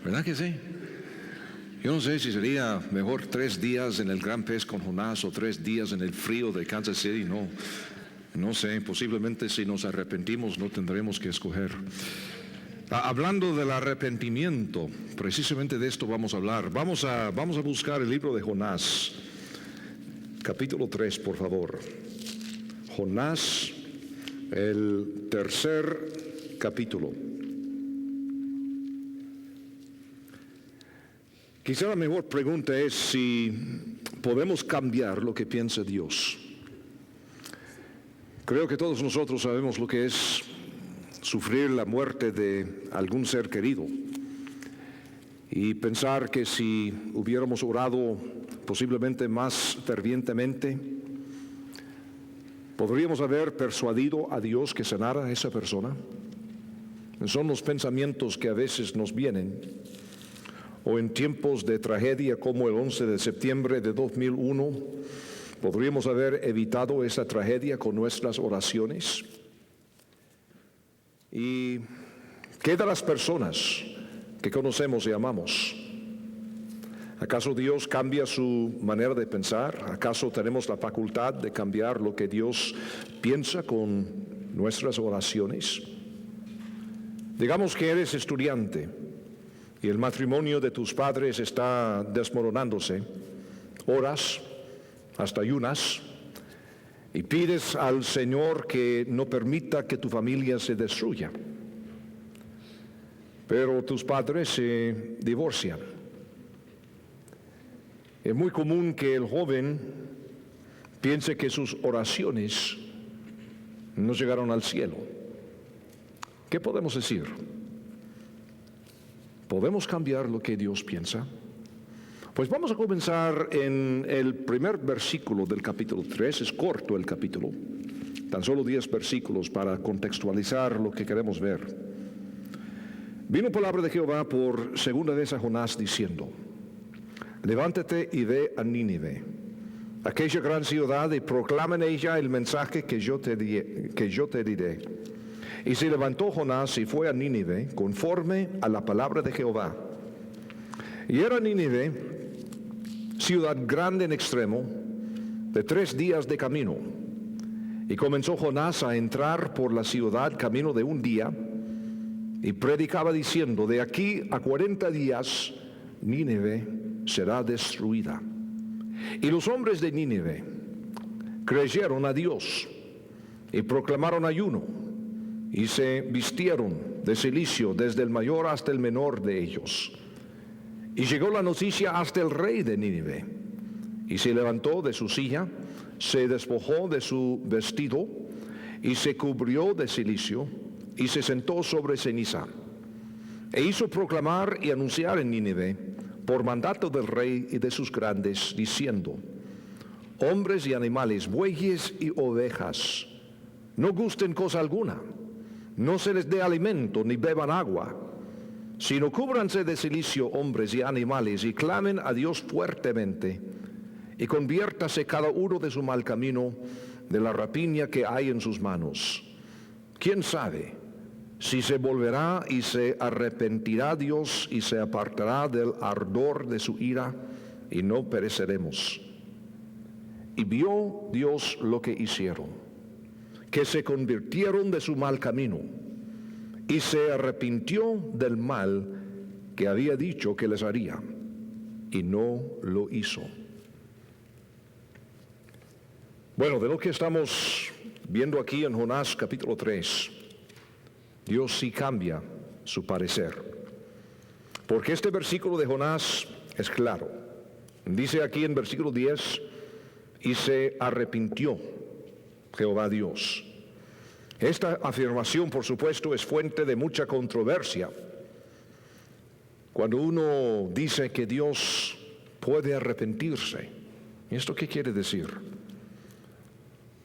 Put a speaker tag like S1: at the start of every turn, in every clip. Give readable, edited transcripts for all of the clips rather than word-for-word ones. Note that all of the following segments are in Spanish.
S1: ¿Verdad que sí? Yo no sé si sería mejor 3 días en el gran pez con Jonás o 3 días en el frío de Kansas City. No sé, posiblemente si nos arrepentimos no tendremos que escoger. Hablando del arrepentimiento, precisamente de esto vamos a hablar. Vamos a buscar el libro de Jonás, capítulo 3, por favor. Jonás, el tercer capítulo. Quizá la mejor pregunta es si podemos cambiar lo que piensa Dios. Creo que todos nosotros sabemos lo que es sufrir la muerte de algún ser querido y pensar que si hubiéramos orado posiblemente más fervientemente, podríamos haber persuadido a Dios que sanara a esa persona. Son los pensamientos que a veces nos vienen, o en tiempos de tragedia como el 11 de septiembre de 2001, podríamos haber evitado esa tragedia con nuestras oraciones. ¿Y qué de las personas que conocemos y amamos? ¿Acaso Dios cambia su manera de pensar? ¿Acaso tenemos la facultad de cambiar lo que Dios piensa con nuestras oraciones? Digamos que eres estudiante y el matrimonio de tus padres está desmoronándose. Oras, hasta ayunas, y pides al Señor que no permita que tu familia se destruya. Pero tus padres se divorcian. Es muy común que el joven piense que sus oraciones no llegaron al cielo. ¿Qué podemos decir? ¿Podemos cambiar lo que Dios piensa? Pues vamos a comenzar en el primer versículo del capítulo 3, es corto el capítulo, tan solo 10 versículos para contextualizar lo que queremos ver. Vino palabra de Jehová por segunda vez a Jonás diciendo: levántate y ve a Nínive, aquella gran ciudad, y proclama en ella el mensaje que yo te diré. Y se levantó Jonás y fue a Nínive conforme a la palabra de Jehová. Y era Nínive ciudad grande en extremo, de 3 días de camino. Y comenzó Jonás a entrar por la ciudad camino de 1 día, y predicaba diciendo: de aquí a 40 días Nínive será destruida. Y los hombres de Nínive creyeron a Dios y proclamaron ayuno, y se vistieron de cilicio desde el mayor hasta el menor de ellos. Y llegó la noticia hasta el rey de Nínive, y se levantó de su silla, se despojó de su vestido, y se cubrió de cilicio, y se sentó sobre ceniza. E hizo proclamar y anunciar en Nínive, por mandato del rey y de sus grandes, diciendo: hombres y animales, bueyes y ovejas, no gusten cosa alguna, no se les dé alimento ni beban agua, sino cúbranse de cilicio hombres y animales, y clamen a Dios fuertemente, y conviértase cada uno de su mal camino, de la rapiña que hay en sus manos. ¿Quién sabe si se volverá y se arrepentirá Dios y se apartará del ardor de su ira, y no pereceremos? Y vio Dios lo que hicieron, que se convirtieron de su mal camino, y se arrepintió del mal que había dicho que les haría, y no lo hizo. Bueno, de lo que estamos viendo aquí en Jonás capítulo 3, Dios sí cambia su parecer, porque este versículo de Jonás es claro. Dice aquí en versículo 10: y se arrepintió Jehová Dios. Esta afirmación, por supuesto, es fuente de mucha controversia. Cuando uno dice que Dios puede arrepentirse, ¿esto qué quiere decir?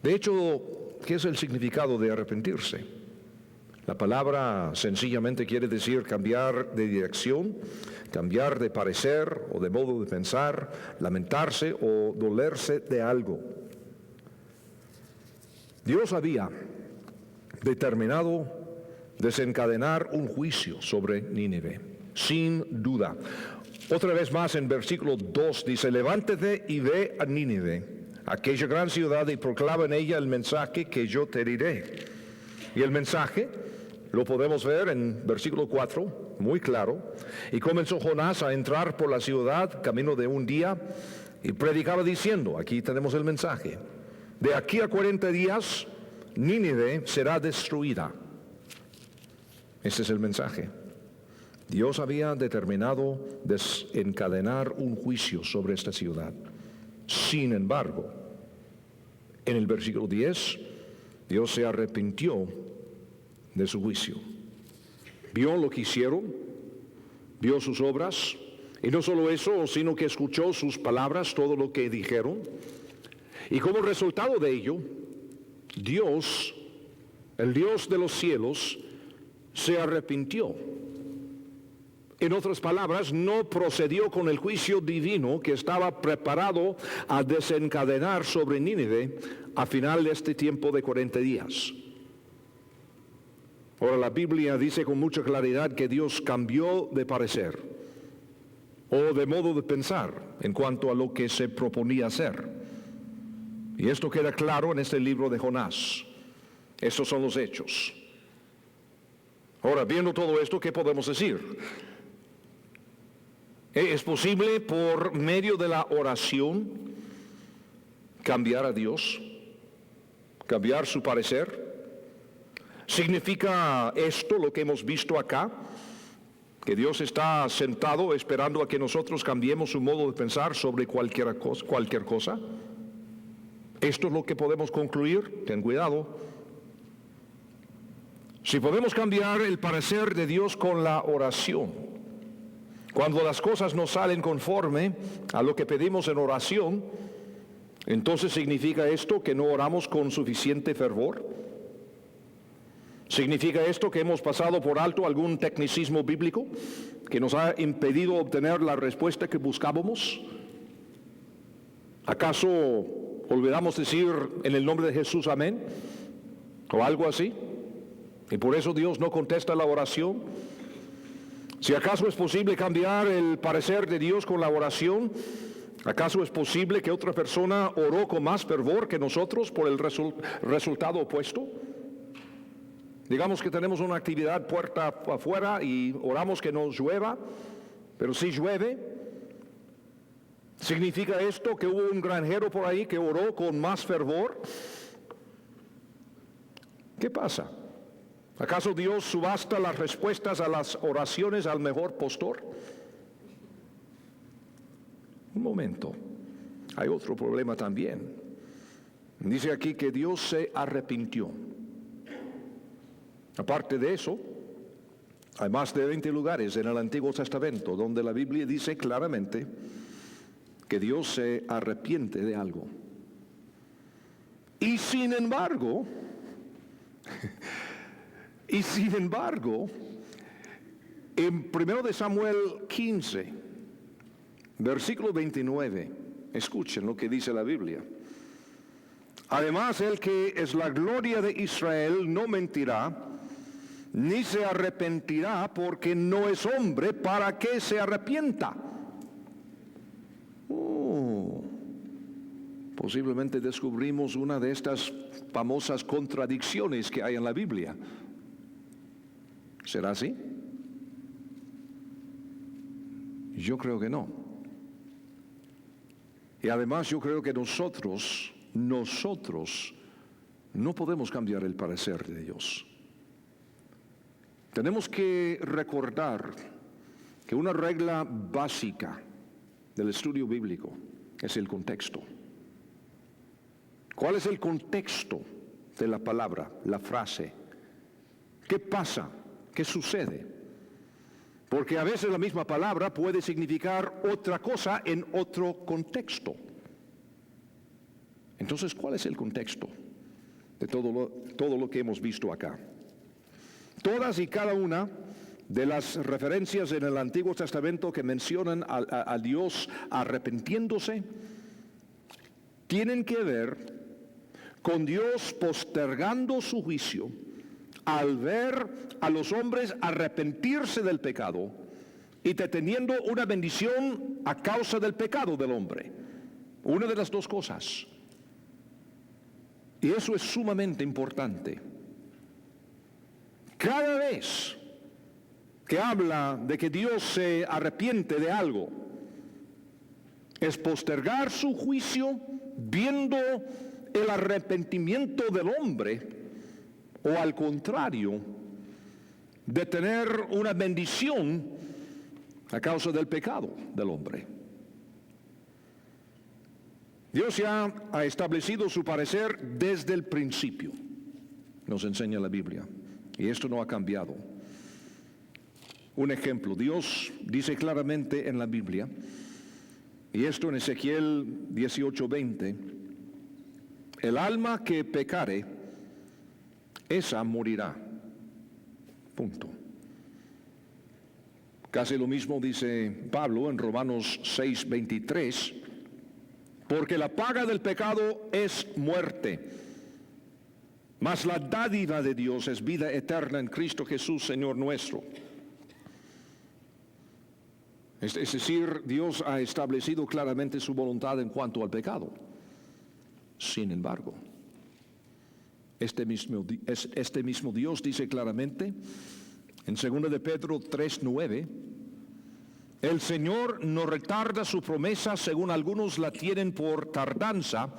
S1: De hecho, ¿qué es el significado de arrepentirse? La palabra sencillamente quiere decir cambiar de dirección, cambiar de parecer o de modo de pensar, lamentarse o dolerse de algo. Dios había determinado desencadenar un juicio sobre Nínive. sin duda. Otra vez más en versículo 2 dice, levántate y ve a Nínive, aquella gran ciudad, y proclama en ella el mensaje que yo te diré. Y el mensaje lo podemos ver en versículo 4, muy claro. Y comenzó Jonás a entrar por la ciudad, camino de un día, y predicaba diciendo, aquí tenemos el mensaje, de aquí a 40 días, Nínive será destruida. Ese es el mensaje. Dios había determinado desencadenar un juicio sobre esta ciudad. Sin embargo, en el versículo 10, Dios se arrepintió de su juicio. Vio lo que hicieron, vio sus obras, y no solo eso, sino que escuchó sus palabras, todo lo que dijeron. Y como resultado de ello, Dios, el Dios de los cielos, se arrepintió. En otras palabras, no procedió con el juicio divino que estaba preparado a desencadenar sobre Nínive a final de este tiempo de 40 días. Ahora, la Biblia dice con mucha claridad que Dios cambió de parecer o de modo de pensar en cuanto a lo que se proponía hacer. Y esto queda claro en este libro de Jonás. Estos son los hechos. Ahora, viendo todo esto, ¿qué podemos decir? ¿Es posible por medio de la oración cambiar a Dios? ¿Cambiar su parecer? ¿Significa esto lo que hemos visto acá? ¿Que Dios está sentado esperando a que nosotros cambiemos su modo de pensar sobre cualquier cosa? ¿Esto es lo que podemos concluir? Ten cuidado. Si podemos cambiar el parecer de Dios con la oración, cuando las cosas no salen conforme a lo que pedimos en oración, entonces ¿significa esto que no oramos con suficiente fervor? ¿Significa esto que hemos pasado por alto algún tecnicismo bíblico que nos ha impedido obtener la respuesta que buscábamos? ¿Acaso olvidamos decir en el nombre de Jesús amén? ¿O algo así? ¿Y por eso Dios no contesta la oración? Si acaso es posible cambiar el parecer de Dios con la oración, ¿acaso es posible que otra persona oró con más fervor que nosotros por el resultado opuesto? Digamos que tenemos una actividad puerta afuera y oramos que no llueva, pero si llueve, ¿significa esto que hubo un granjero por ahí que oró con más fervor? ¿Qué pasa? ¿Acaso Dios subasta las respuestas a las oraciones al mejor postor? Un momento, hay otro problema también. Dice aquí que Dios se arrepintió. Aparte de eso, hay más de 20 lugares en el Antiguo Testamento donde la Biblia dice claramente que Dios se arrepiente de algo. Y sin embargo, en 1 Samuel 15, versículo 29, escuchen lo que dice la Biblia. Además, el que es la gloria de Israel no mentirá, ni se arrepentirá, porque no es hombre para que se arrepienta. Posiblemente descubrimos una de estas famosas contradicciones que hay en la Biblia. ¿Será así? Yo creo que no. Y además yo creo que nosotros no podemos cambiar el parecer de Dios. Tenemos que recordar que una regla básica del estudio bíblico es el contexto. ¿Cuál es el contexto de la palabra, la frase? ¿Qué pasa? ¿Qué sucede? Porque a veces la misma palabra puede significar otra cosa en otro contexto. Entonces, ¿cuál es el contexto de todo lo que hemos visto acá? Todas y cada una de las referencias en el Antiguo Testamento que mencionan a Dios arrepintiéndose tienen que ver con Dios postergando su juicio al ver a los hombres arrepentirse del pecado y deteniendo una bendición a causa del pecado del hombre. Una de las dos cosas. Y eso es sumamente importante. Cada vez que habla de que Dios se arrepiente de algo, es postergar su juicio viendo el arrepentimiento del hombre, o al contrario, de tener una bendición a causa del pecado del hombre. Dios ya ha establecido su parecer desde el principio, nos enseña la Biblia, y esto no ha cambiado. Un ejemplo, Dios dice claramente en la Biblia, y esto en Ezequiel 18:20, el alma que pecare, esa morirá. Punto. Casi lo mismo dice Pablo en Romanos 6:23, porque la paga del pecado es muerte, mas la dádiva de Dios es vida eterna en Cristo Jesús, Señor nuestro. Es decir, Dios ha establecido claramente su voluntad en cuanto al pecado. Sin embargo, este mismo Dios dice claramente en 2 de Pedro 3:9, el Señor no retarda su promesa según algunos la tienen por tardanza,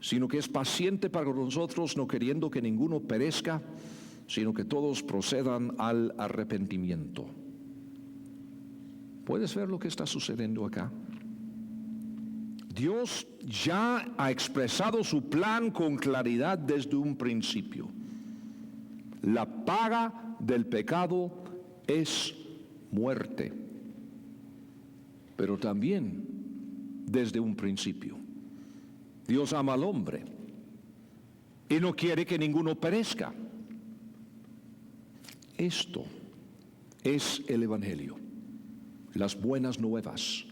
S1: sino que es paciente para nosotros, no queriendo que ninguno perezca, sino que todos procedan al arrepentimiento. ¿Puedes ver lo que está sucediendo acá? Dios ya ha expresado su plan con claridad desde un principio. La paga del pecado es muerte, pero también desde un principio. Dios ama al hombre y no quiere que ninguno perezca. Esto es el Evangelio, las buenas nuevas.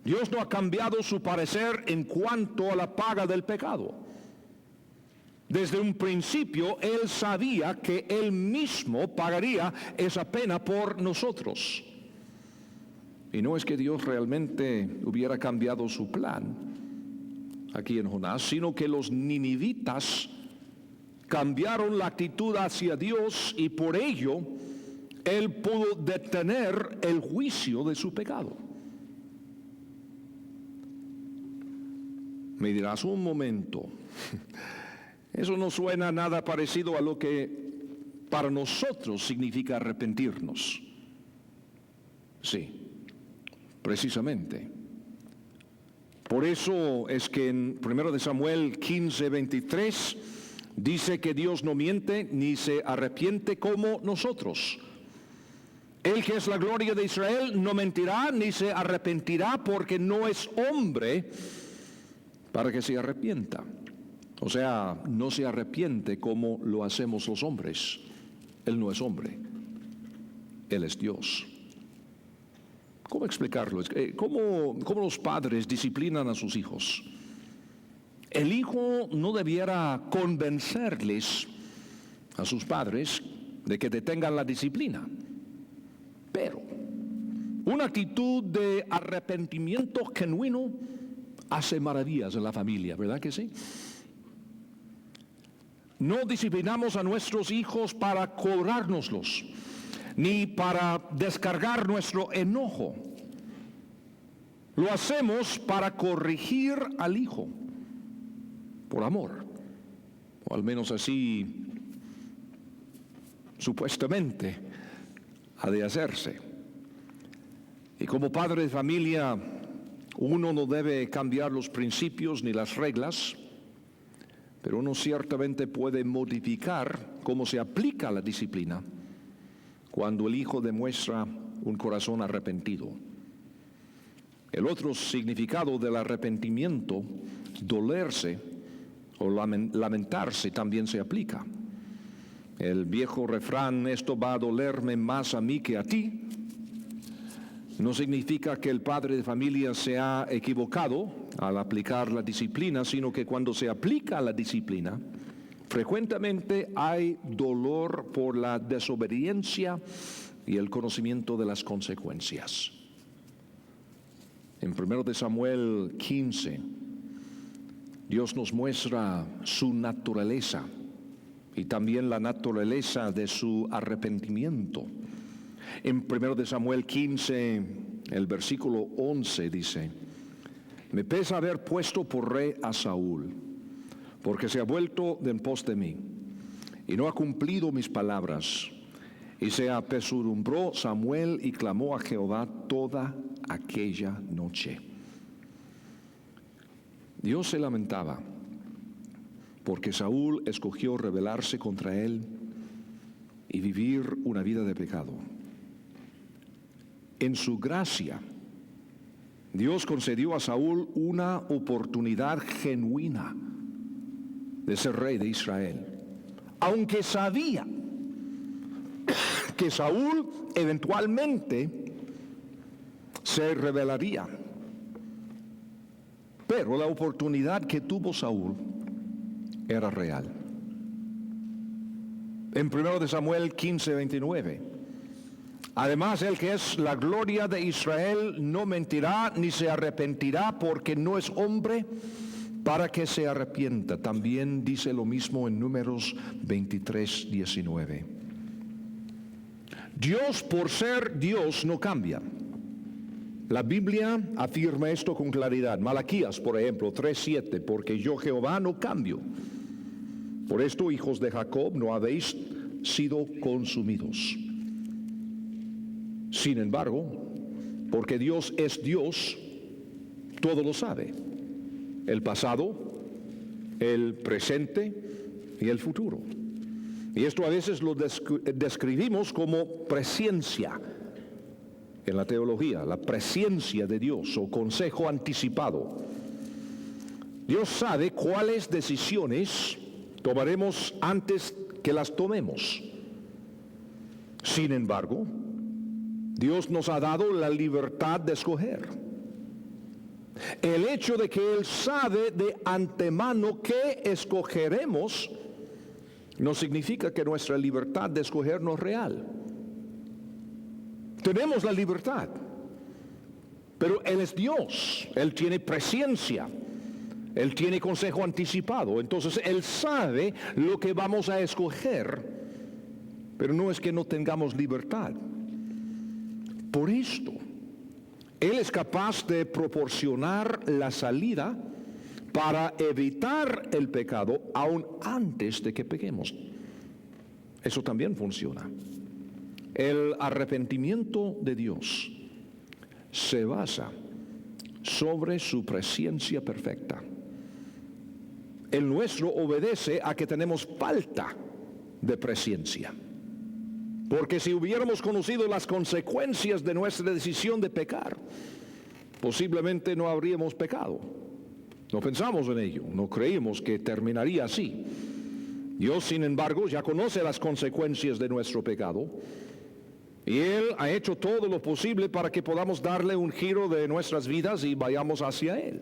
S1: Dios no ha cambiado su parecer en cuanto a la paga del pecado. Desde un principio Él sabía que Él mismo pagaría esa pena por nosotros. Y no es que Dios realmente hubiera cambiado su plan aquí en Jonás, sino que los ninivitas cambiaron la actitud hacia Dios y por ello Él pudo detener el juicio de su pecado. Me dirás, un momento, eso no suena nada parecido a lo que para nosotros significa arrepentirnos. Sí, precisamente. Por eso es que en 1 Samuel 15:23 dice que Dios no miente ni se arrepiente como nosotros. Él, que es la gloria de Israel, no mentirá ni se arrepentirá, porque no es hombre para que se arrepienta. O sea, no se arrepiente como lo hacemos los hombres. Él no es hombre, Él es Dios. ¿Cómo explicarlo? ¿Cómo los padres disciplinan a sus hijos? El hijo no debiera convencerles a sus padres de que detengan la disciplina, pero una actitud de arrepentimiento genuino hace maravillas en la familia, ¿verdad que sí? No disciplinamos a nuestros hijos para cobrárnoslos, ni para descargar nuestro enojo. Lo hacemos para corregir al hijo, por amor, o al menos así supuestamente ha de hacerse. Y como padre de familia, uno no debe cambiar los principios ni las reglas, pero uno ciertamente puede modificar cómo se aplica la disciplina cuando el hijo demuestra un corazón arrepentido. El otro significado del arrepentimiento, dolerse o lamentarse, también se aplica. El viejo refrán, esto va a dolerme más a mí que a ti, no significa que el padre de familia se ha equivocado al aplicar la disciplina, sino que cuando se aplica la disciplina, frecuentemente hay dolor por la desobediencia y el conocimiento de las consecuencias. En 1 de Samuel 15, Dios nos muestra su naturaleza y también la naturaleza de su arrepentimiento. En 1 de Samuel 15, el versículo 11 dice: me pesa haber puesto por rey a Saúl, porque se ha vuelto de en pos de mí, y no ha cumplido mis palabras. Y se apesadumbró Samuel y clamó a Jehová toda aquella noche. Dios se lamentaba porque Saúl escogió rebelarse contra él y vivir una vida de pecado. En su gracia, Dios concedió a Saúl una oportunidad genuina de ser rey de Israel, aunque sabía que Saúl eventualmente se rebelaría. Pero la oportunidad que tuvo Saúl era real. En 1 de Samuel 15, 29. Además, el que es la gloria de Israel no mentirá ni se arrepentirá, porque no es hombre para que se arrepienta. También dice lo mismo en Números 23, 19. Dios, por ser Dios, no cambia. La Biblia afirma esto con claridad. Malaquías, por ejemplo, 3:7, porque yo Jehová no cambio. Por esto, hijos de Jacob, no habéis sido consumidos. Sin embargo, porque Dios es Dios, todo lo sabe. El pasado, el presente y el futuro. Y esto a veces lo describimos como presciencia en la teología, la presciencia de Dios o consejo anticipado. Dios sabe cuáles decisiones tomaremos antes que las tomemos. Sin embargo, Dios nos ha dado la libertad de escoger. El hecho de que Él sabe de antemano qué escogeremos no significa que nuestra libertad de escoger no es real. Tenemos la libertad, pero Él es Dios, Él tiene presciencia, Él tiene consejo anticipado, entonces Él sabe lo que vamos a escoger, pero no es que no tengamos libertad. Por esto, Él es capaz de proporcionar la salida para evitar el pecado aún antes de que pequemos. Eso también funciona. El arrepentimiento de Dios se basa sobre su presciencia perfecta. El nuestro obedece a que tenemos falta de presciencia. Porque si hubiéramos conocido las consecuencias de nuestra decisión de pecar, posiblemente no habríamos pecado. No pensamos en ello, no creímos que terminaría así. Dios, sin embargo, ya conoce las consecuencias de nuestro pecado y Él ha hecho todo lo posible para que podamos darle un giro de nuestras vidas y vayamos hacia Él.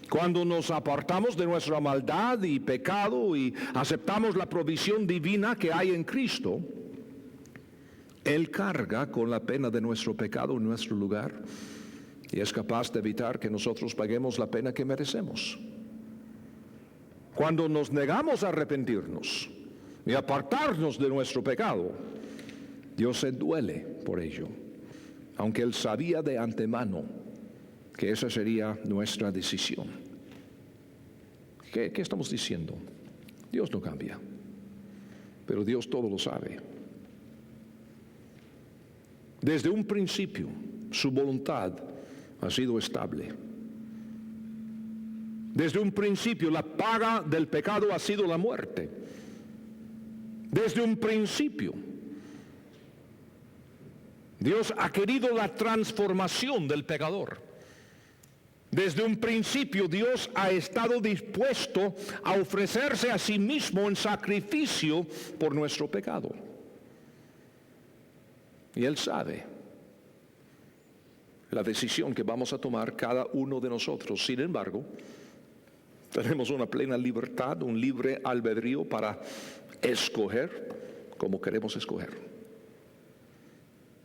S1: Cuando nos apartamos de nuestra maldad y pecado y aceptamos la provisión divina que hay en Cristo, Él carga con la pena de nuestro pecado en nuestro lugar y es capaz de evitar que nosotros paguemos la pena que merecemos. Cuando nos negamos a arrepentirnos y apartarnos de nuestro pecado, Dios se duele por ello, aunque Él sabía de antemano que esa sería nuestra decisión. ¿Qué estamos diciendo? Dios no cambia, pero Dios todo lo sabe. Desde un principio, su voluntad ha sido estable. Desde un principio, la paga del pecado ha sido la muerte. Desde un principio, Dios ha querido la transformación del pecador. Desde un principio, Dios ha estado dispuesto a ofrecerse a sí mismo en sacrificio por nuestro pecado. Y Él sabe la decisión que vamos a tomar cada uno de nosotros. Sin embargo, tenemos una plena libertad, un libre albedrío para escoger como queremos escoger.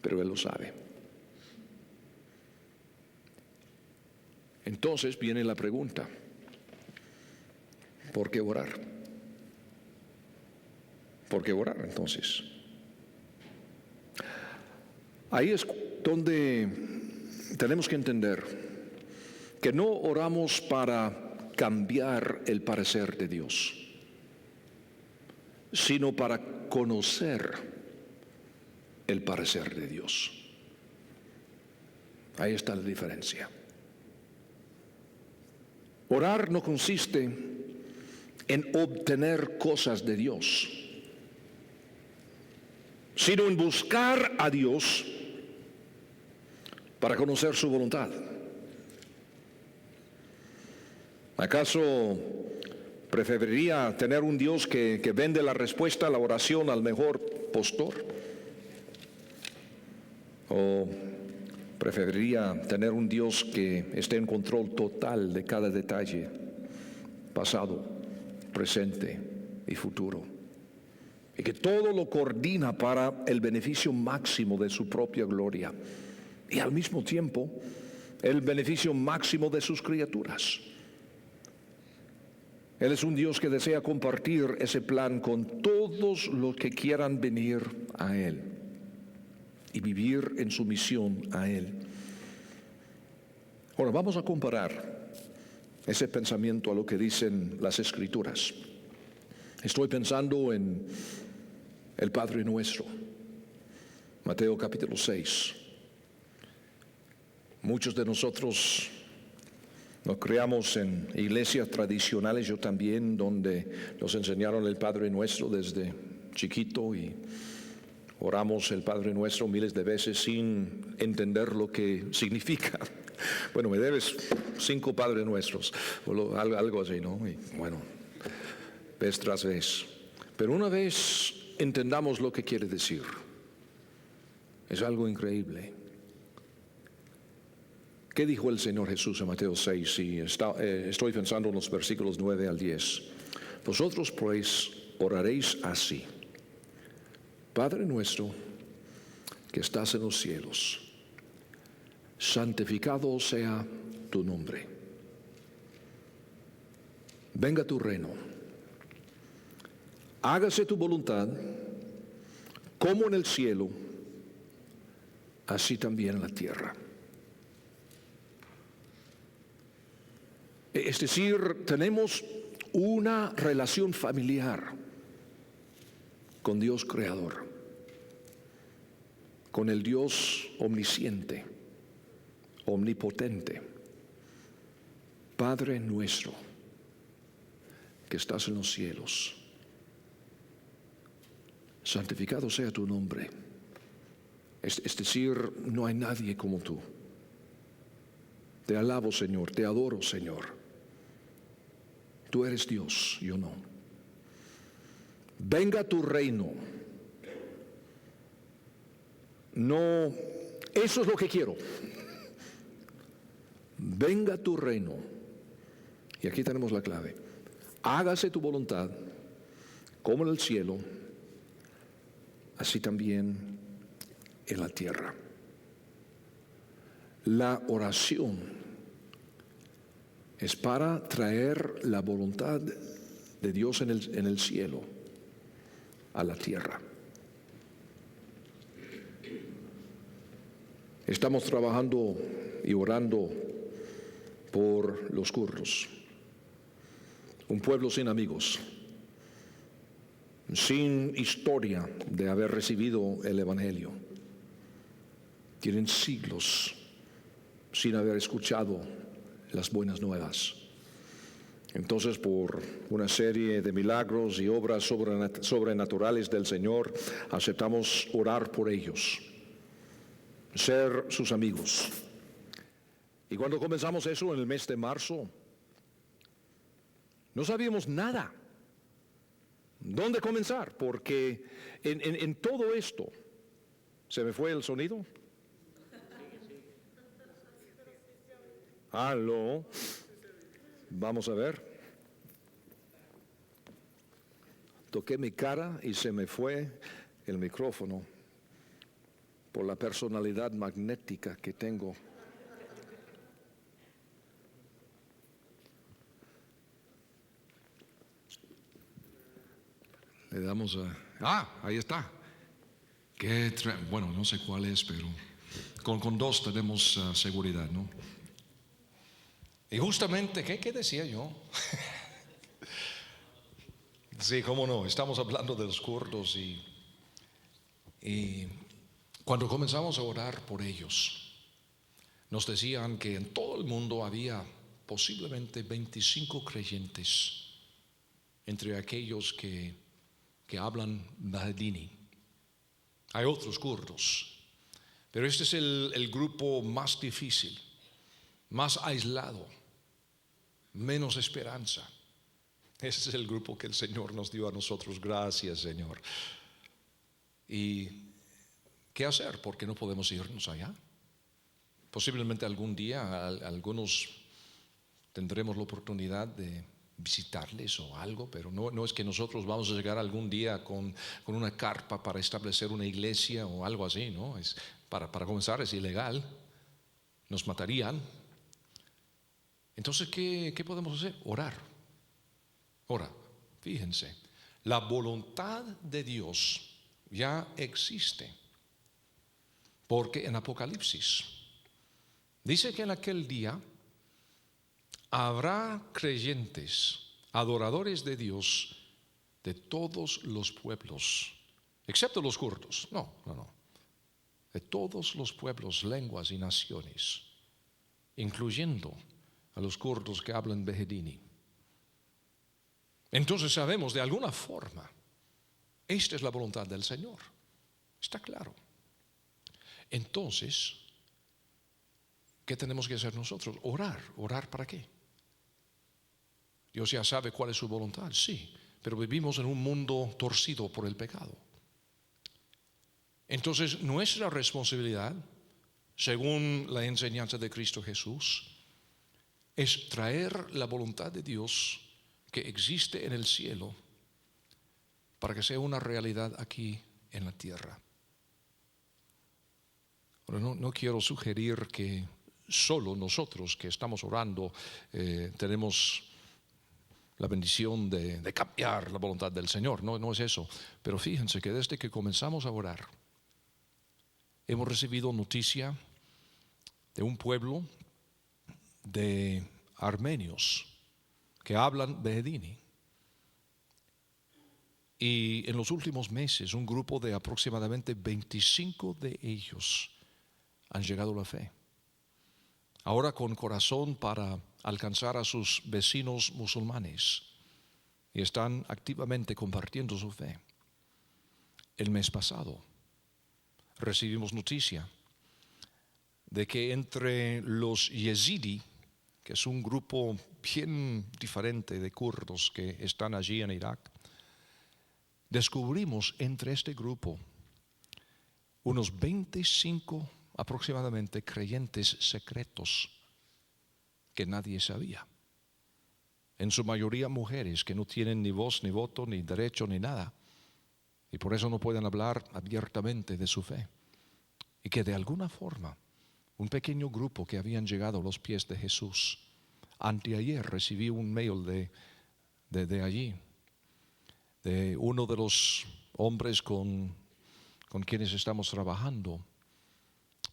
S1: pero Él lo sabe. Entonces viene la pregunta, ¿por qué orar? ¿Por qué orar entonces? Ahí es donde tenemos que entender que no oramos para cambiar el parecer de Dios, sino para conocer el parecer de Dios. Ahí está la diferencia. Orar no consiste en obtener cosas de Dios, sino en buscar a Dios para conocer su voluntad. ¿Acaso preferiría tener un Dios que vende la respuesta a la oración al mejor postor? ¿O preferiría tener un Dios que esté en control total de cada detalle, pasado, presente y futuro, y que todo lo coordina para el beneficio máximo de su propia gloria y al mismo tiempo el beneficio máximo de sus criaturas? Él es un Dios que desea compartir ese plan con todos los que quieran venir a Él y vivir en sumisión a Él. Ahora vamos a comparar ese pensamiento a lo que dicen las Escrituras. Estoy pensando en el Padre Nuestro, Mateo capítulo 6. Muchos de nosotros nos criamos en iglesias tradicionales, yo también, donde nos enseñaron el Padre Nuestro desde chiquito y oramos el Padre Nuestro miles de veces sin entender lo que significa. Bueno, me debes 5 Padres Nuestros, o algo así, ¿no? Y bueno, vez tras vez. Pero una vez entendamos lo que quiere decir, es algo increíble. ¿Qué dijo el Señor Jesús en Mateo 6? Y estoy pensando en los versículos 9 al 10. Vosotros pues oraréis así: Padre nuestro que estás en los cielos, santificado sea tu nombre. Venga tu reino. Hágase tu voluntad, como en el cielo, así también en la tierra. Es decir, tenemos una relación familiar con Dios Creador, con el Dios omnisciente, omnipotente. Padre nuestro que estás en los cielos, santificado sea tu nombre. Es decir, no hay nadie como tú. Te alabo, Señor, te adoro, Señor. Tú eres Dios, yo no. Venga tu reino. No, eso es lo que quiero. Venga tu reino. Y aquí tenemos la clave. Hágase tu voluntad, como en el cielo, así también en la tierra. La oración es para traer la voluntad de Dios en el cielo a la tierra. Estamos trabajando y orando por los kurdos, un pueblo sin amigos, sin historia de haber recibido el Evangelio. Tienen siglos sin haber escuchado las buenas nuevas. Entonces, por una serie de milagros y obras sobrenaturales del Señor, aceptamos orar por ellos, ser sus amigos. Y cuando comenzamos eso en el mes de marzo, no sabíamos nada dónde comenzar, porque en todo esto, ¿se me fue el sonido? Aló, vamos a ver. Toqué mi cara y se me fue el micrófono. por la personalidad magnética que tengo. Le damos a... ahí está. Bueno, no sé cuál es, pero con dos tenemos seguridad, ¿no? Y justamente, ¿qué decía yo? Sí, cómo no, estamos hablando de los kurdos y cuando comenzamos a orar por ellos, nos decían que en todo el mundo había posiblemente 25 creyentes entre aquellos que hablan Bahedini. Hay otros kurdos, pero este es el grupo más difícil, más aislado, menos esperanza. Ese es el grupo que el Señor nos dio a nosotros. Gracias, Señor. ¿Y qué hacer? Porque no podemos irnos allá. Posiblemente algún día algunos tendremos la oportunidad de visitarles o algo, pero no es que nosotros vamos a llegar algún día con una carpa para establecer una iglesia o algo así, ¿no? Para comenzar es ilegal, nos matarían. Entonces, ¿qué podemos hacer? Orar. Ahora, fíjense, la voluntad de Dios ya existe, porque en Apocalipsis dice que en aquel día habrá creyentes, adoradores de Dios de todos los pueblos, excepto los kurdos, no, de todos los pueblos, lenguas y naciones, incluyendo a los kurdos que hablan Behedini. Entonces sabemos de alguna forma, esta es la voluntad del Señor, está claro. Entonces, ¿qué tenemos que hacer nosotros? ¿Orar para qué? Dios ya sabe cuál es su voluntad, sí, pero vivimos en un mundo torcido por el pecado. Entonces, nuestra responsabilidad, según la enseñanza de Cristo Jesús, es traer la voluntad de Dios que existe en el cielo para que sea una realidad aquí en la tierra. Ahora, no quiero sugerir que solo nosotros que estamos orando tenemos la bendición de cambiar la voluntad del Señor, no es eso. Pero fíjense que desde que comenzamos a orar, hemos recibido noticia de un pueblo de armenios que hablan Behedini. Y en los últimos meses, un grupo de aproximadamente 25 de ellos han llegado a la fe. Ahora con corazón para alcanzar a sus vecinos musulmanes y están activamente compartiendo su fe. El mes pasado recibimos noticia de que entre los Yezidi, que es un grupo bien diferente de kurdos que están allí en Irak, descubrimos entre este grupo unos 25 aproximadamente creyentes secretos que nadie sabía. En su mayoría mujeres que no tienen ni voz, ni voto, ni derecho, ni nada. Y por eso no pueden hablar abiertamente de su fe. Y que de alguna forma un pequeño grupo que habían llegado a los pies de Jesús. Anteayer recibí un mail de allí, de uno de los hombres con quienes estamos trabajando,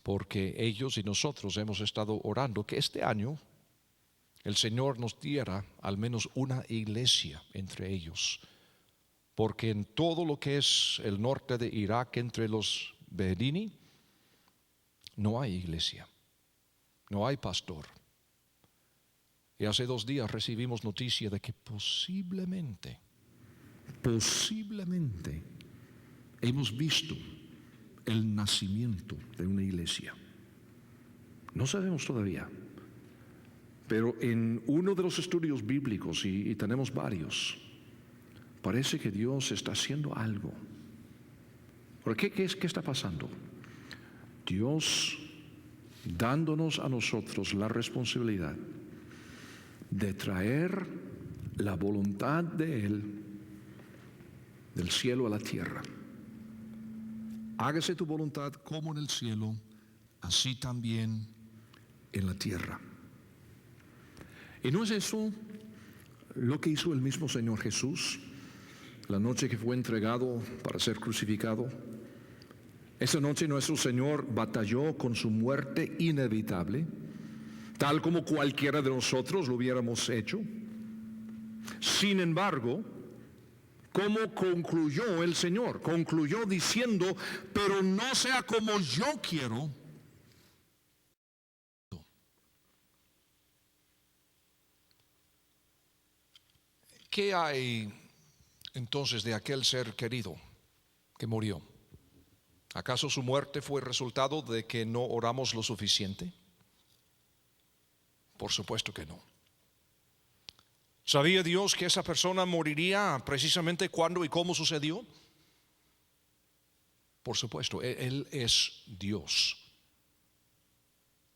S1: porque ellos y nosotros hemos estado orando que este año el Señor nos diera al menos una iglesia entre ellos, porque en todo lo que es el norte de Irak, entre los Behedini, no hay iglesia, no hay pastor. Y hace 2 días recibimos noticia de que posiblemente hemos visto el nacimiento de una iglesia. No sabemos todavía, pero en uno de los estudios bíblicos, y tenemos varios, parece que Dios está haciendo algo. ¿Por qué está pasando? Dios dándonos a nosotros la responsabilidad de traer la voluntad de Él del cielo a la tierra. hágase tu voluntad como en el cielo, así también en la tierra. ¿Y no es eso lo que hizo el mismo Señor Jesús la noche que fue entregado para ser crucificado? Esa noche nuestro Señor batalló con su muerte inevitable, tal como cualquiera de nosotros lo hubiéramos hecho. Sin embargo, ¿cómo concluyó el Señor? Concluyó diciendo, pero no sea como yo quiero. ¿Qué hay entonces de aquel ser querido que murió? ¿Acaso su muerte fue resultado de que no oramos lo suficiente? Por supuesto que no. ¿Sabía Dios que esa persona moriría precisamente cuando y cómo sucedió? Por supuesto, Él es Dios.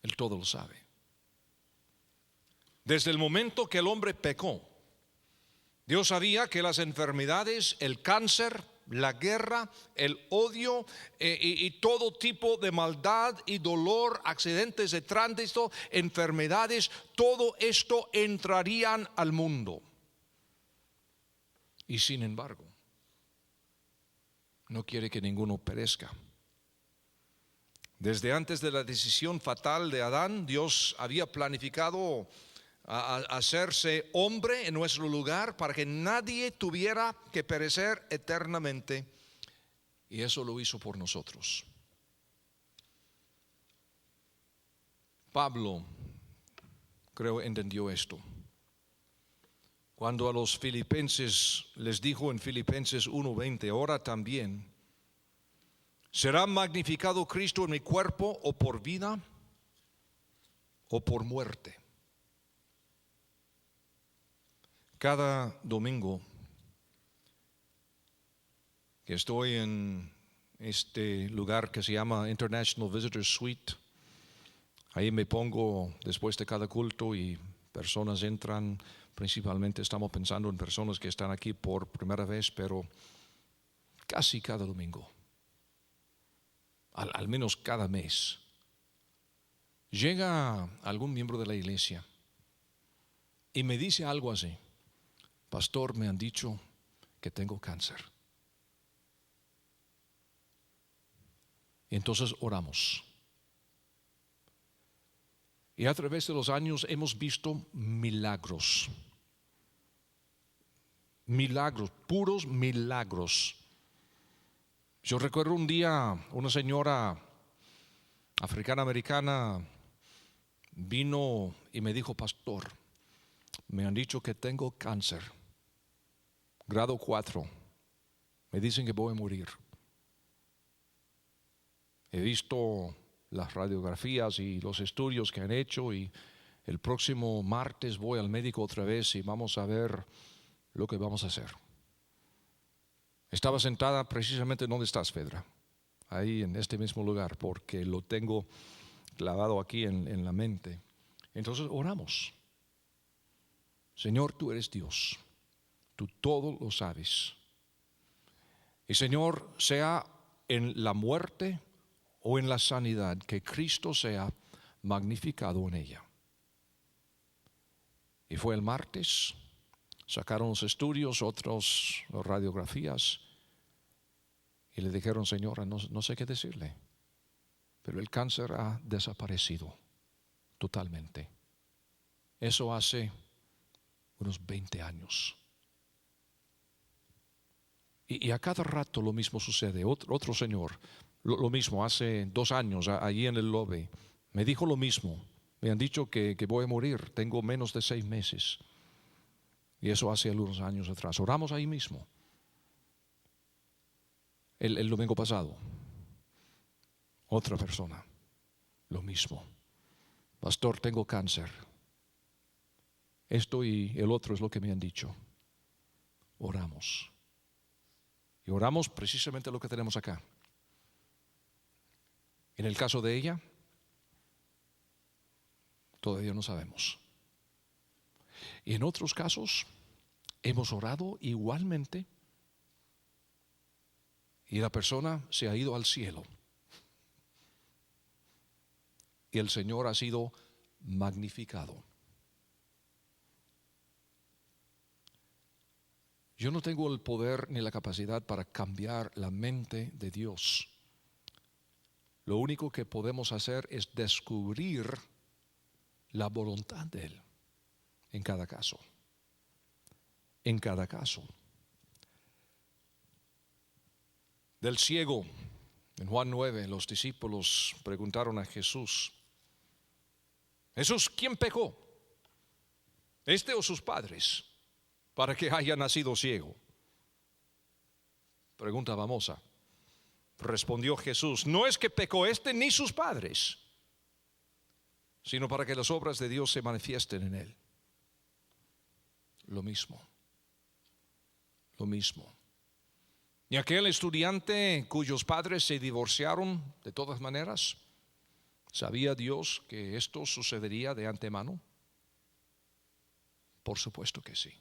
S1: Él todo lo sabe. Desde el momento que el hombre pecó, Dios sabía que las enfermedades, el cáncer, la guerra, el odio y todo tipo de maldad y dolor, accidentes de tránsito, enfermedades, todo esto entrarían al mundo. Y sin embargo, no quiere que ninguno perezca. Desde antes de la decisión fatal de Adán, Dios había planificado a hacerse hombre en nuestro lugar para que nadie tuviera que perecer eternamente, y eso lo hizo por nosotros. Pablo, creo, entendió esto cuando a los filipenses les dijo en Filipenses 1:20, ahora también será magnificado Cristo en mi cuerpo, o por vida o por muerte. Cada domingo que estoy en este lugar que se llama International Visitors Suite, ahí me pongo después de cada culto y personas entran. Principalmente estamos pensando en personas que están aquí por primera vez, pero casi cada domingo, al menos cada mes, llega algún miembro de la iglesia y me dice algo así: pastor, me han dicho que tengo cáncer. Y entonces oramos. Y a través de los años hemos visto milagros. Milagros, puros milagros. Yo recuerdo un día una señora africana-americana vino y me dijo: pastor, me han dicho que tengo cáncer, grado 4. Me dicen que voy a morir. He visto las radiografías y los estudios que han hecho, y el próximo martes voy al médico otra vez y vamos a ver lo que vamos a hacer. Estaba sentada precisamente donde estás, Fedra, ahí en este mismo lugar, porque lo tengo clavado aquí en la mente. Entonces oramos. Señor, tú eres Dios, tú todo lo sabes. Y Señor, sea en la muerte o en la sanidad, que Cristo sea magnificado en ella. Y fue el martes, sacaron los estudios, otros radiografías, y le dijeron: señora, no sé qué decirle, pero el cáncer ha desaparecido totalmente. Eso hace unos 20 años. Y a cada rato lo mismo sucede. Otro señor, lo mismo, hace 2 años, allí en el lobby, me dijo lo mismo. Me han dicho que voy a morir, tengo menos de 6 meses. Y eso hace algunos años atrás. Oramos ahí mismo. El domingo pasado, otra persona, lo mismo: pastor, tengo cáncer. Esto y el otro es lo que me han dicho. Oramos. Y oramos precisamente lo que tenemos acá. En el caso de ella, todavía no sabemos. Y en otros casos hemos orado igualmente y la persona se ha ido al cielo. Y el Señor ha sido magnificado. Yo no tengo el poder ni la capacidad para cambiar la mente de Dios. Lo único que podemos hacer es descubrir la voluntad de Él en cada caso. En cada caso. Del ciego, en Juan 9, los discípulos preguntaron a Jesús: Jesús, ¿quién pecó? ¿Este o sus padres? Para que haya nacido ciego. Pregunta famosa. Respondió Jesús: no es que pecó este ni sus padres, sino para que las obras de Dios se manifiesten en él. Lo mismo. Lo mismo. Y aquel estudiante cuyos padres se divorciaron de todas maneras, ¿sabía Dios que esto sucedería de antemano? Por supuesto que sí.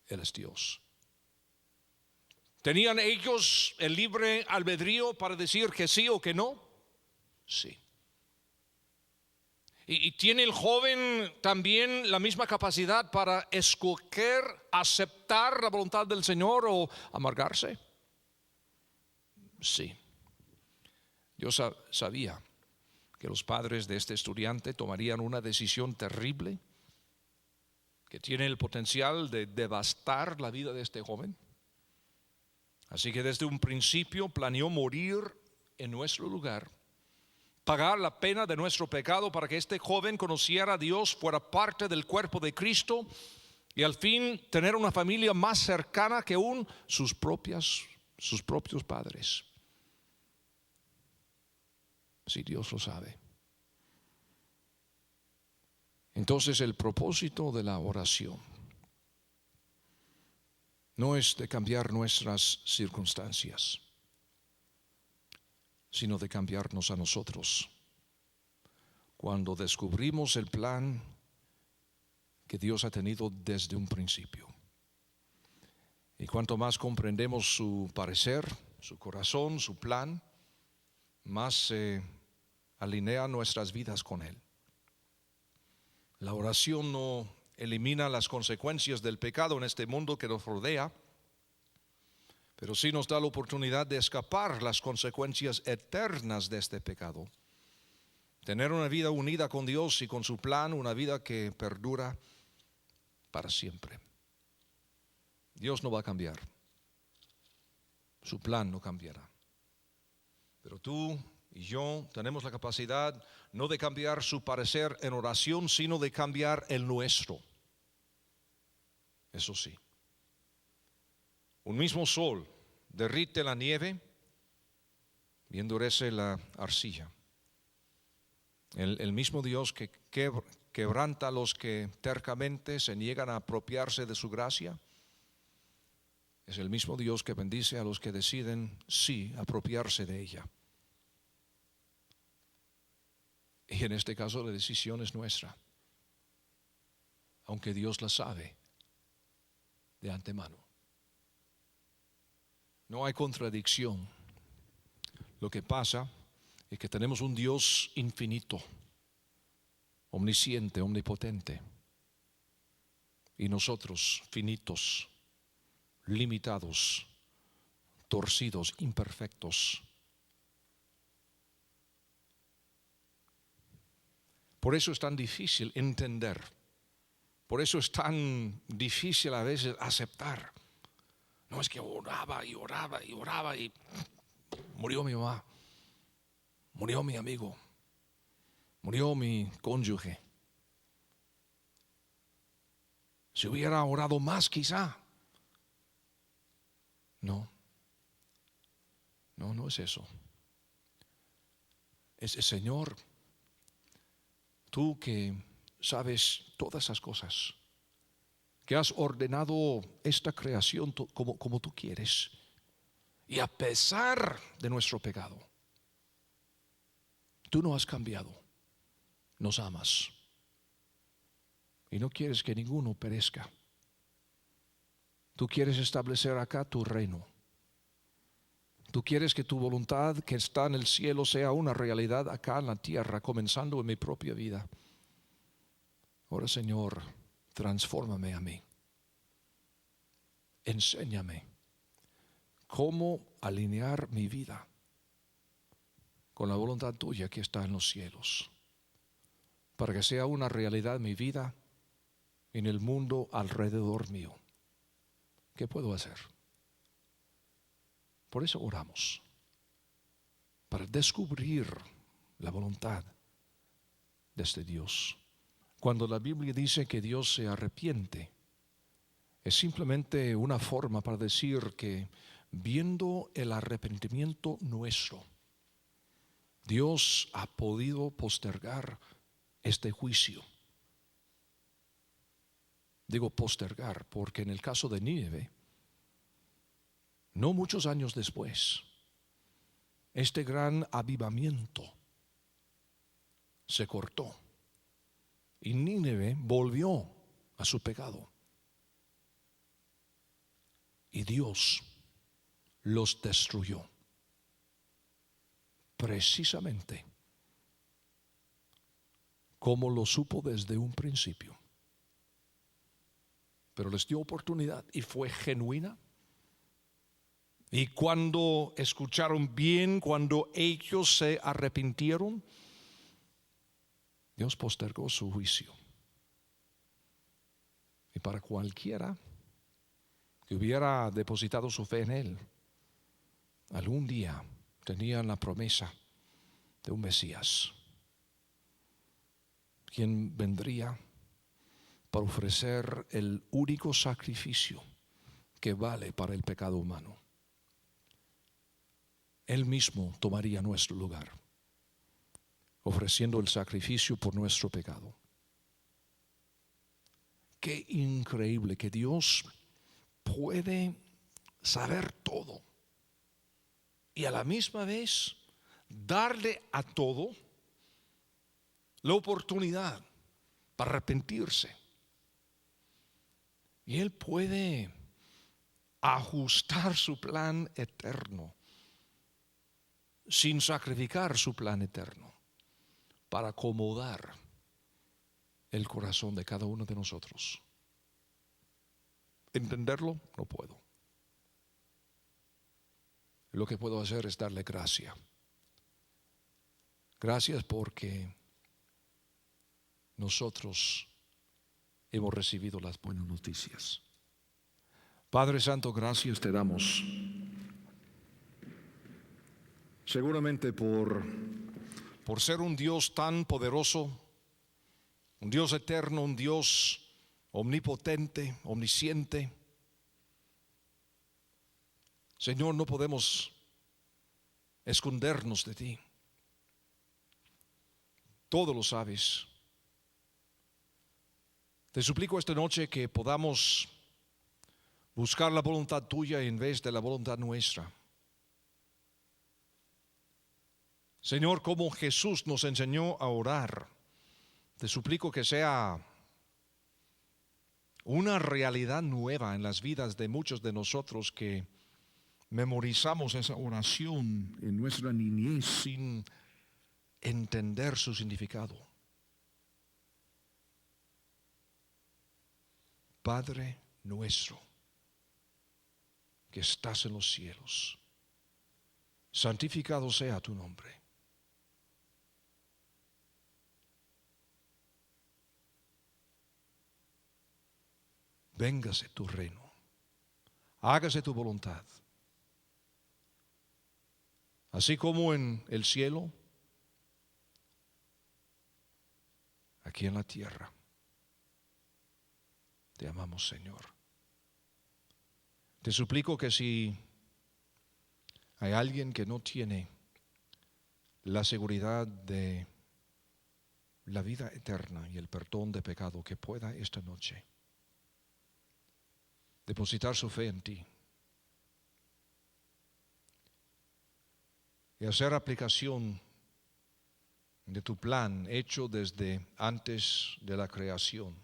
S1: Él es Dios. ¿Tenían ellos el libre albedrío para decir que sí o que no? Sí. ¿Y tiene el joven también la misma capacidad para escoger, aceptar la voluntad del Señor o amargarse? Sí. Yo sabía que los padres de este estudiante tomarían una decisión terrible que tiene el potencial de devastar la vida de este joven. Así que desde un principio planeó morir en nuestro lugar, pagar la pena de nuestro pecado para que este joven conociera a Dios, fuera parte del cuerpo de Cristo y al fin tener una familia más cercana que aún sus propios padres. Si Dios lo sabe. Entonces el propósito de la oración no es de cambiar nuestras circunstancias, sino de cambiarnos a nosotros. Cuando descubrimos el plan que Dios ha tenido desde un principio. Y cuanto más comprendemos su parecer, su corazón, su plan, más se alinea nuestras vidas con Él. La oración no elimina las consecuencias del pecado en este mundo que nos rodea, pero sí nos da la oportunidad de escapar las consecuencias eternas de este pecado. Tener una vida unida con Dios y con su plan, una vida que perdura para siempre. Dios no va a cambiar. Su plan no cambiará. Pero tú y yo tenemos la capacidad no de cambiar su parecer en oración, sino de cambiar el nuestro. Eso sí. Un mismo sol derrite la nieve y endurece la arcilla. El mismo Dios que quebranta a los que tercamente se niegan a apropiarse de su gracia, es el mismo Dios que bendice a los que deciden sí apropiarse de ella. Y en este caso la decisión es nuestra, aunque Dios la sabe de antemano. No hay contradicción. Lo que pasa es que tenemos un Dios infinito, omnisciente, omnipotente, y nosotros finitos, limitados, torcidos, imperfectos. Por eso es tan difícil entender. Por eso es tan difícil a veces aceptar. No es que oraba y oraba y oraba y murió mi mamá, murió mi amigo, murió mi cónyuge. Si hubiera orado más quizá. No es eso. Es el Señor. Tú que sabes todas esas cosas, que has ordenado esta creación como tú quieres, y a pesar de nuestro pecado, tú no has cambiado, nos amas, y no quieres que ninguno perezca. Tú quieres establecer acá tu reino,
S2: Tú quieres que tu voluntad que está en el cielo sea una realidad acá en la tierra, comenzando en mi propia vida. Ahora, Señor, transfórmame a mí. Enséñame cómo alinear mi vida con la voluntad tuya que está en los cielos, para que sea una realidad mi vida en el mundo alrededor mío. ¿Qué puedo hacer? Por eso oramos, para descubrir la voluntad de este Dios. Cuando la Biblia dice que Dios se arrepiente, es simplemente una forma para decir que viendo el arrepentimiento nuestro, Dios ha podido postergar este juicio. Digo postergar porque en el caso de Nínive, no muchos años después, este gran avivamiento se cortó y Nínive volvió a su pecado. Y Dios los destruyó. Precisamente como lo supo desde un principio. Pero les dio oportunidad y fue genuina. Y cuando escucharon bien, cuando ellos se arrepintieron, Dios postergó su juicio. Y para cualquiera que hubiera depositado su fe en Él, algún día tenían la promesa de un Mesías, quien vendría para ofrecer el único sacrificio que vale para el pecado humano. Él mismo tomaría nuestro lugar, ofreciendo el sacrificio por nuestro pecado. Qué increíble que Dios puede saber todo y a la misma vez darle a todo la oportunidad para arrepentirse. Y Él puede ajustar su plan eterno sin sacrificar su plan eterno para acomodar el corazón de cada uno de nosotros. ¿Entenderlo? No puedo. Lo que puedo hacer es darle gracia. Gracias porque nosotros hemos recibido las buenas noticias. Padre Santo, gracias te damos. Seguramente por ser un Dios tan poderoso, un Dios eterno, un Dios omnipotente, omnisciente. Señor, no podemos escondernos de ti. Todo lo sabes. Te suplico esta noche que podamos buscar la voluntad tuya en vez de la voluntad nuestra. Señor, como Jesús nos enseñó a orar, te suplico que sea una realidad nueva en las vidas de muchos de nosotros que memorizamos esa oración en nuestra niñez sin entender su significado. Padre nuestro, que estás en los cielos, santificado sea tu nombre. Véngase tu reino, hágase tu voluntad, así como en el cielo, aquí en la tierra. Te amamos, Señor. Te suplico que si hay alguien que no tiene la seguridad de la vida eterna y el perdón de pecado, que pueda esta noche depositar su fe en ti y hacer aplicación de tu plan hecho desde antes de la creación,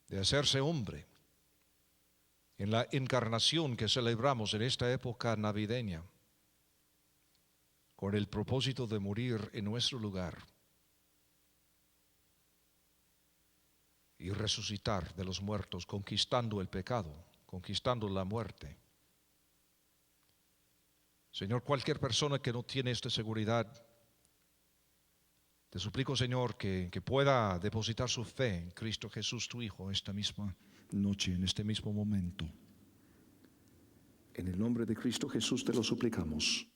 S2: de hacerse hombre en la encarnación que celebramos en esta época navideña, con el propósito de morir en nuestro lugar y resucitar de los muertos, conquistando el pecado, conquistando la muerte. Señor, cualquier persona que no tiene esta seguridad, te suplico, Señor, que pueda depositar su fe en Cristo Jesús, tu Hijo, esta misma noche, en este mismo momento.
S1: En el nombre de Cristo Jesús te lo suplicamos.